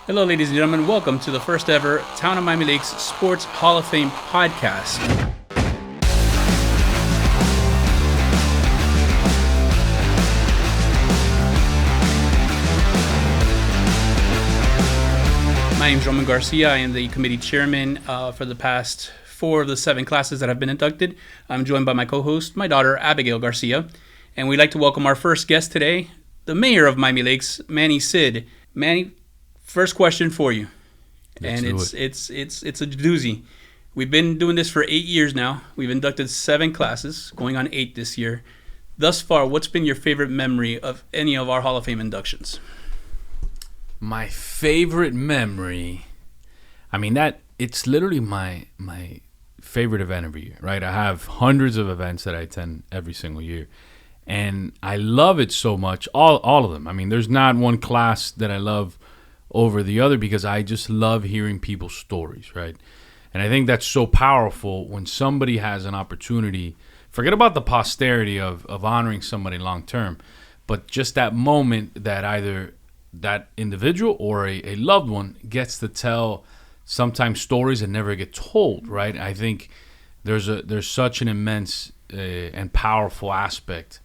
Hello, ladies and gentlemen. Welcome to the first ever Town of Miami Lakes Sports Hall of Fame podcast. My name is Roman Garcia. I am the committee chairman for the past 4 of the 7 classes that have been inducted. I'm joined by my co-host, my daughter, Abigail Garcia. And we'd like to welcome our first guest today, the mayor of Miami Lakes, Manny Cid. Manny, first question for you. And it's a doozy. We've been doing this for 8 years now. We've inducted 7 classes, going on 8 this year. Thus far, what's been your favorite memory of any of our Hall of Fame inductions? My favorite memory, it's literally my favorite event every year, right? I have hundreds of events that I attend every single year, and I love it so much, all of them. I mean, there's not one class that I love over the other because I just love hearing people's stories, right? And I think that's so powerful when somebody has an opportunity. Forget about the posterity of honoring somebody long term, but just that moment that either that individual or a loved one gets to tell sometimes stories that never get told, right? I think there's such an immense and powerful aspect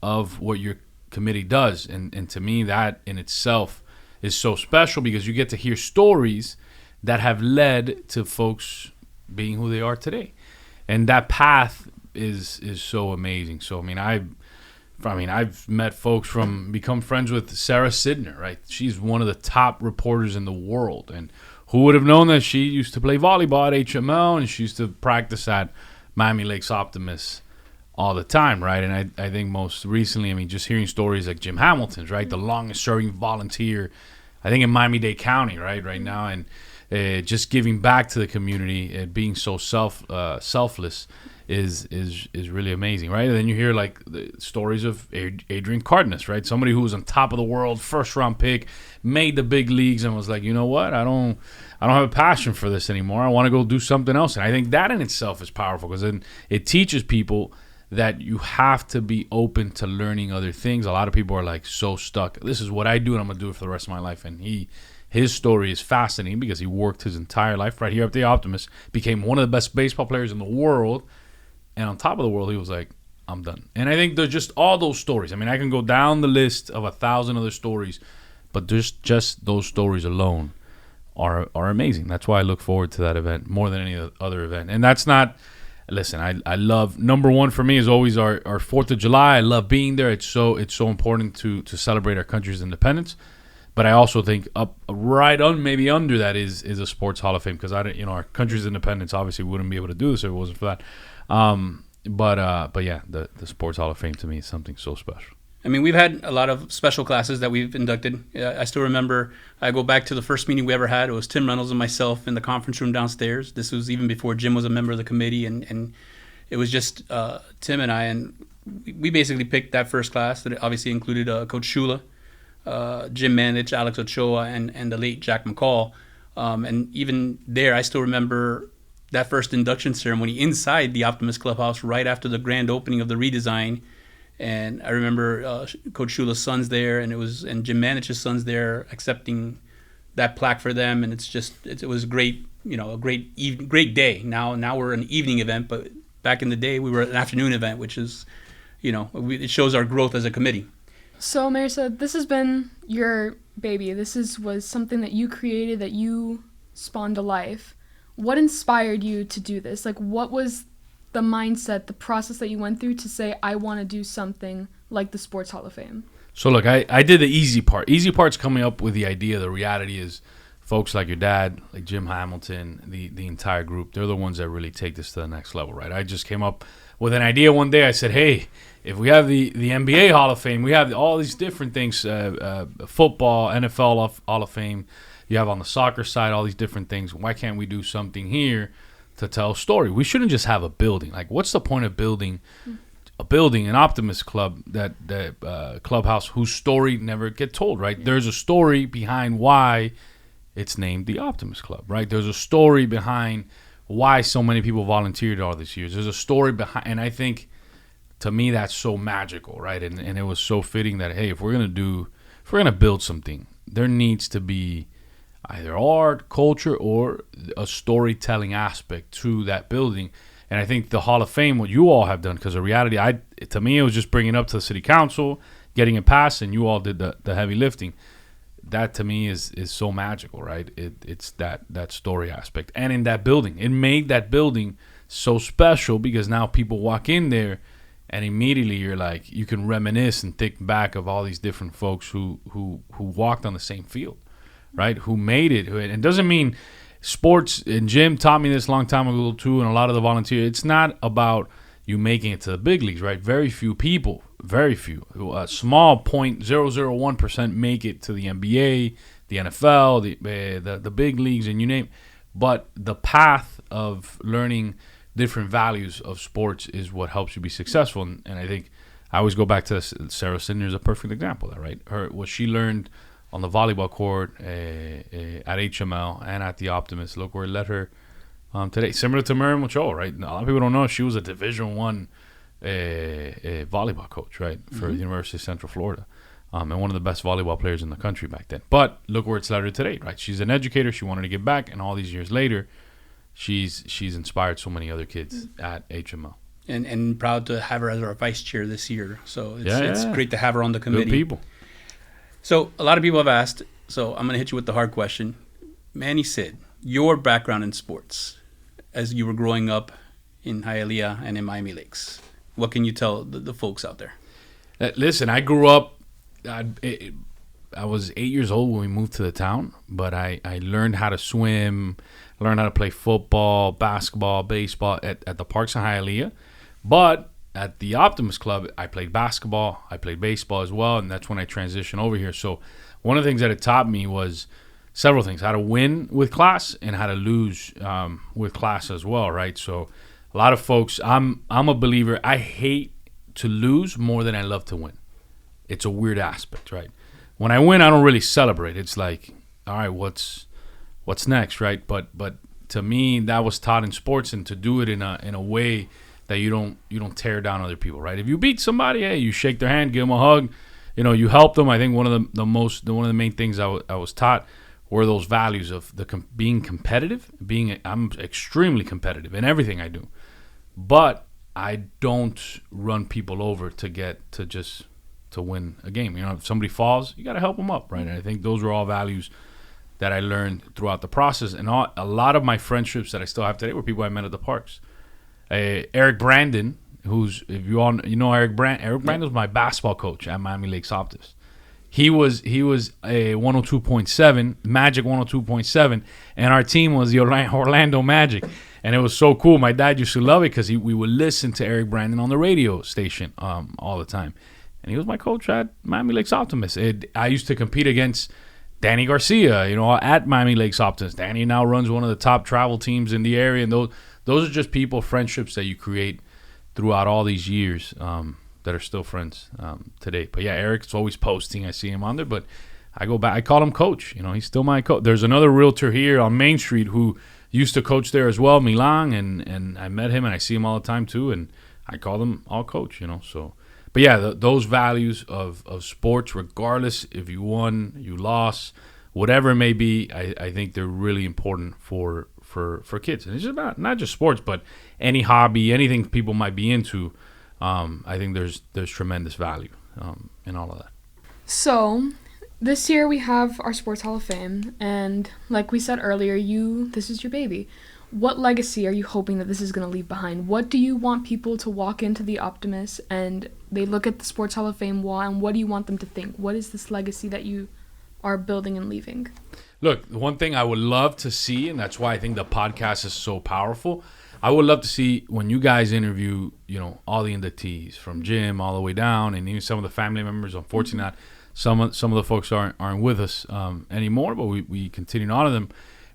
of what your committee does, and to me that in itself is so special because you get to hear stories that have led to folks being who they are today, and that path is so amazing. So I've met folks become friends with Sarah Sidner, right? She's one of the top reporters in the world. And who would have known that she used to play volleyball at HML and she used to practice at Miami Lakes Optimist all the time, right? And I think most recently, just hearing stories like Jim Hamilton's, right? The longest serving volunteer, I think in Miami-Dade County, right now. And just giving back to the community and being so selfless is really amazing, right? And then you hear like the stories of Adrian Cardenas, right? Somebody who was on top of the world, first round pick, made the big leagues, and was like, you know what? I don't have a passion for this anymore. I want to go do something else. And I think that in itself is powerful because then it teaches people that you have to be open to learning other things. A lot of people are like so stuck. This is what I do, and I'm gonna do it for the rest of my life. And his story is fascinating because he worked his entire life right here at the Optimist, became one of the best baseball players in the world. And on top of the world, he was like, I'm done. And I think there's just all those stories. I can go down the list of 1,000 other stories, but there's just those stories alone are amazing. That's why I look forward to that event more than any other event. And that's not, listen, I love, number one for me is always our 4th of July. I love being there. It's so important to celebrate our country's independence. But I also think maybe under that is a sports Hall of Fame because our country's independence obviously wouldn't be able to do this if it wasn't for that. But yeah, the Sports Hall of Fame to me is something so special. We've had a lot of special classes that we've inducted. I still remember, I go back to the first meeting we ever had. It was Tim Reynolds and myself in the conference room downstairs. This was even before Jim was a member of the committee, and it was just Tim and I, and we basically picked that first class that obviously included Coach Shula, Jim Mandich, Alex Ochoa, and the late Jack McCall. And even there, I still remember that first induction ceremony inside the Optimist Clubhouse right after the grand opening of the redesign. And I remember Coach Shula's sons there, and Jim Manich's sons there accepting that plaque for them. And it was great, a great day. Now we're an evening event, but back in the day we were an afternoon event, which is, it shows our growth as a committee. So Mayor Cid, this has been your baby. This was something that you created, that you spawned to life. What inspired you to do this? Like, what was the mindset, the process that you went through to say, I want to do something like the Sports Hall of Fame? So look, I did the easy part. Easy part's coming up with the idea. The reality is folks like your dad, like Jim Hamilton, the entire group, they're the ones that really take this to the next level, right? I just came up with an idea one day. I said, hey, if we have the NBA Hall of Fame, we have all these different things, football, NFL Hall of Fame, you have on the soccer side, all these different things. Why can't we do something here to tell a story? We shouldn't just have a building. Like, what's the point of building an Optimist club, that clubhouse whose story never get told, right? Yeah. There's a story behind why it's named the Optimist Club, right? There's a story behind why so many people volunteered all these years. There's a story behind, and I think to me that's so magical, right? And it was so fitting that, hey, if we're gonna build something, there needs to be either art, culture, or a storytelling aspect to that building. And I think the Hall of Fame, what you all have done, because the reality, to me, it was just bringing it up to the city council, getting it passed, and you all did the heavy lifting. That to me is so magical, right? It's that story aspect. And in that building, it made that building so special because now people walk in there and immediately you're like, you can reminisce and think back of all these different folks who walked on the same field, right? Who made it. And it doesn't mean sports, and Jim taught me this a long time ago too, and a lot of the volunteers, it's not about you making it to the big leagues, right? Very few people, very few, a small 0.001% make it to the NBA, the NFL, the big leagues, and you name. But the path of learning different values of sports is what helps you be successful. And I think I always go back to Sarah Sidner is a perfect example of that, right? What she learned on the volleyball court at HML and at the Optimist, look where it led her today. Similar to Miriam Ochoa, right? A lot of people don't know she was a Division I volleyball coach, right, for the University of Central Florida, and one of the best volleyball players in the country back then. But look where it's led her today, right? She's an educator. She wanted to give back, and all these years later, she's inspired so many other kids at HML. And proud to have her as our vice chair this year. So it's great to have her on the committee. Good people. So a lot of people have asked, so I'm going to hit you with the hard question. Manny Cid, your background in sports as you were growing up in Hialeah and in Miami Lakes. What can you tell the folks out there? Listen, I grew up, I was 8 years old when we moved to the town, but I learned how to swim, learned how to play football, basketball, baseball at the parks in Hialeah. But at the Optimist Club, I played basketball, I played baseball as well, and that's when I transitioned over here. So one of the things that it taught me was several things: how to win with class and how to lose with class as well, right? So a lot of folks, I'm a believer. I hate to lose more than I love to win. It's a weird aspect, right? When I win, I don't really celebrate. It's like, all right, what's next, right? But to me, that was taught in sports, and to do it in a way that you don't tear down other people, right? If you beat somebody, hey, you shake their hand, give them a hug, you help them. I think one of the main things I was taught were those values of being competitive. I'm extremely competitive in everything I do, but I don't run people over to win a game. If somebody falls, you got to help them up, right? And I think those were all values that I learned throughout the process, and a lot of my friendships that I still have today were people I met at the parks. Eric Brandon, who's, if you all know Eric Brandon was my basketball coach at Miami Lakes Optus. He was a 102.7, Magic 102.7, and our team was the Orlando Magic. And it was so cool. My dad used to love it because we would listen to Eric Brandon on the radio station all the time. And he was my coach at Miami Lakes Optimist. I used to compete against Danny Garcia, at Miami Lakes Optimist. Danny now runs one of the top travel teams in the area, and those are just people, friendships that you create throughout all these years that are still friends today. But yeah, Eric's always posting. I see him on there, but I go back. I call him coach. He's still my coach. There's another realtor here on Main Street who used to coach there as well, Milan, and I met him and I see him all the time too, and I call them all coach. So. But yeah, those values of sports, regardless if you won, you lost, whatever it may be, I think they're really important for kids. And it's just not just sports, but any hobby, anything people might be into. I think there's tremendous value in all of that. So this year we have our Sports Hall of Fame, and like we said earlier, this is your baby. What legacy are you hoping that this is going to leave behind? What do you want people to walk into the Optimist and they look at the Sports Hall of Fame wall, and what do you want them to think? What is this legacy that you are building and leaving? Look, one thing I would love to see, and that's why I think the podcast is so powerful, I would love to see when you guys interview, all the inductees from Jim all the way down, and even some of the family members. Unfortunately, not some of the folks aren't with us anymore, but we continue to honor them.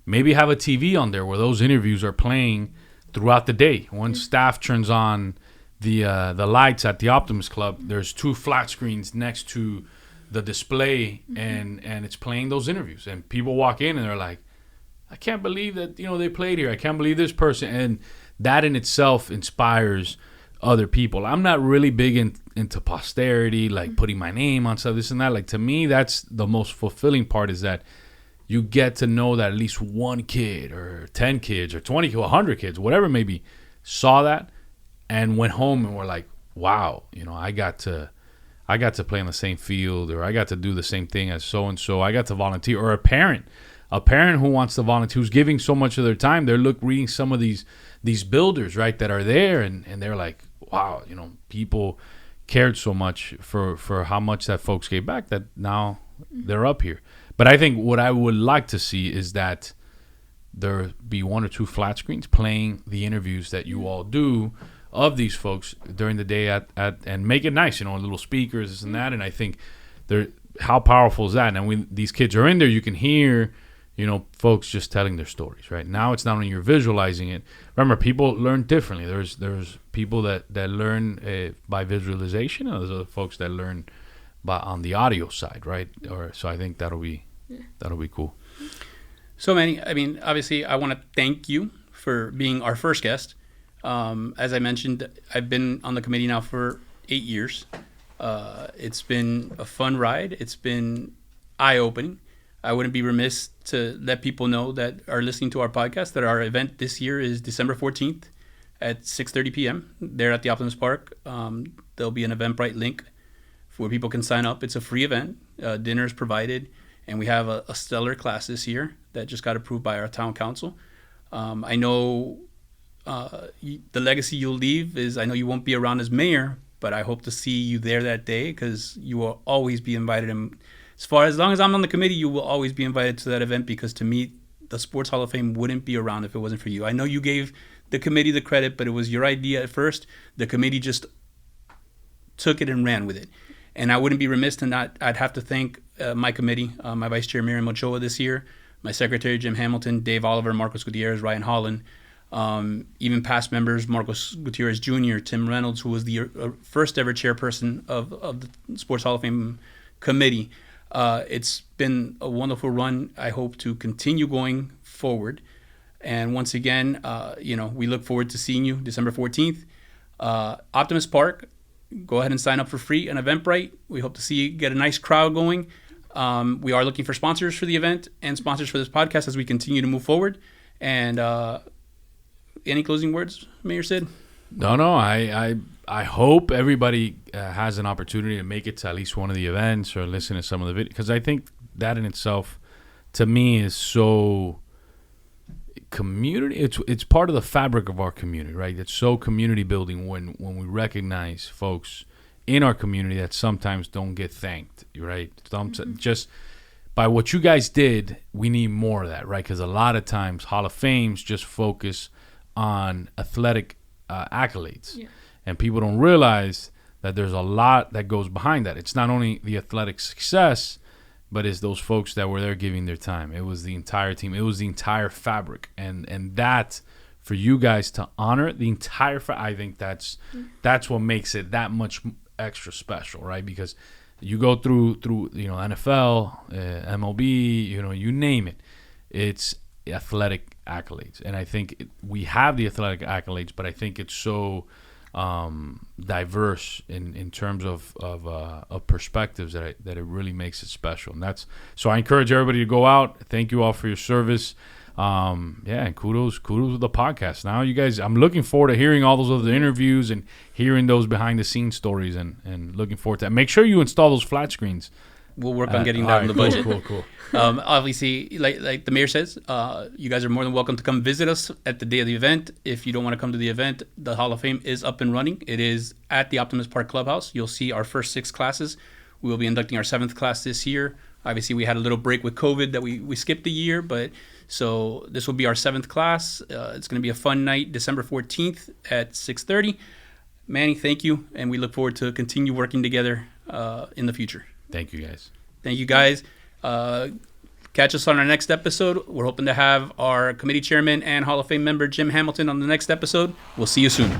Maybe have a TV on there where those interviews are playing throughout the day. Once staff turns on the lights at the Optimist Club, there's 2 flat screens next to the display, and it's playing those interviews. And people walk in and they're like, I can't believe that they played here. I can't believe this person. And that in itself inspires other people. I'm not really big into posterity, like putting my name on stuff, this and that. Like, to me, that's the most fulfilling part, is that you get to know that at least one kid or 10 kids or 20 or 100 kids, whatever it may be, saw that and went home and were like, wow, I got to play on the same field, or I got to do the same thing as so-and-so. I got to volunteer. Or a parent who wants to volunteer, who's giving so much of their time. They're reading some of these builders, right, that are there, and they're like, wow, people cared so much for how much that folks gave back that now they're up here. But I think what I would like to see is that there be one or two flat screens playing the interviews that you all do of these folks during the day at and make it nice, little speakers, this and that. And I think how powerful is that? And when these kids are in there, you can hear, folks just telling their stories, right? Now it's not only you're visualizing it. Remember, people learn differently. There's people that learn by visualization, and there's other folks that learn on the audio side, right? So I think that'll be cool. So Manny, obviously, I want to thank you for being our first guest. As I mentioned, I've been on the committee now for 8 years. It's been a fun ride. It's been eye-opening. I wouldn't be remiss to let people know that are listening to our podcast that our event this year is December 14th at 6:30 p.m. there at the Optimus Park. There'll be an Eventbrite link where people can sign up. It's a free event. Dinner is provided, and we have a stellar class this year that just got approved by our town council. I know the legacy you'll leave is, I know you won't be around as mayor, but I hope to see you there that day, because you will always be invited. And as long as I'm on the committee, you will always be invited to that event, because to me, the Sports Hall of Fame wouldn't be around if it wasn't for you. I know you gave the committee the credit, but it was your idea at first. The committee just took it and ran with it. And I wouldn't be remiss to I'd have to thank my committee, my Vice Chair Miriam Ochoa this year, my Secretary Jim Hamilton, Dave Oliver, Marcos Gutierrez, Ryan Holland, even past members, Marcos Gutierrez Jr., Tim Reynolds, who was the first ever chairperson of the Sports Hall of Fame committee. It's been a wonderful run. I hope to continue going forward. And once again, we look forward to seeing you December 14th. Optimus Park, go ahead and sign up for free on Eventbrite. We hope to see you get a nice crowd going. We are looking for sponsors for the event and sponsors for this podcast as we continue to move forward. And any closing words, Mayor Cid? No. I hope everybody has an opportunity to make it to at least one of the events or listen to some of the videos, because I think that in itself, to me, is so community. It's part of the fabric of our community, right? It's so community building when we recognize folks in our community that sometimes don't get thanked, right? Just by what you guys did, we need more of that, right? Because a lot of times Hall of Fames just focus on athletic accolades. Yeah. And people don't realize that there's a lot that goes behind that. It's not only the athletic success, but it's those folks that were there giving their time. It was the entire team. It was the entire fabric. And that, for you guys to honor the entire I think that's what makes it that much extra special, right? Because you go through NFL, MLB, you name it. It's athletic accolades. And I think we have the athletic accolades, but I think it's so diverse in terms of perspectives that it really makes it special. And so I encourage everybody to go out. Thank you all for your service. And kudos with the podcast. Now you guys, I'm looking forward to hearing all those other interviews and hearing those behind the scenes stories, and looking forward to that. Make sure you install those flat screens. We'll work on getting that in the budget. Cool. Obviously, like the mayor says, you guys are more than welcome to come visit us at the day of the event. If you don't want to come to the event, the Hall of Fame is up and running. It is at the Optimus Park Clubhouse. You'll see our first 6 classes. We will be inducting our 7th class this year. Obviously, we had a little break with COVID that we skipped a year, but so this will be our 7th class. It's going to be a fun night, December 14th at 6:30. Manny, thank you, and we look forward to continue working together in the future. Thank you, guys. Thank you, guys. Catch us on our next episode. We're hoping to have our committee chairman and Hall of Fame member Jim Hamilton on the next episode. We'll see you soon.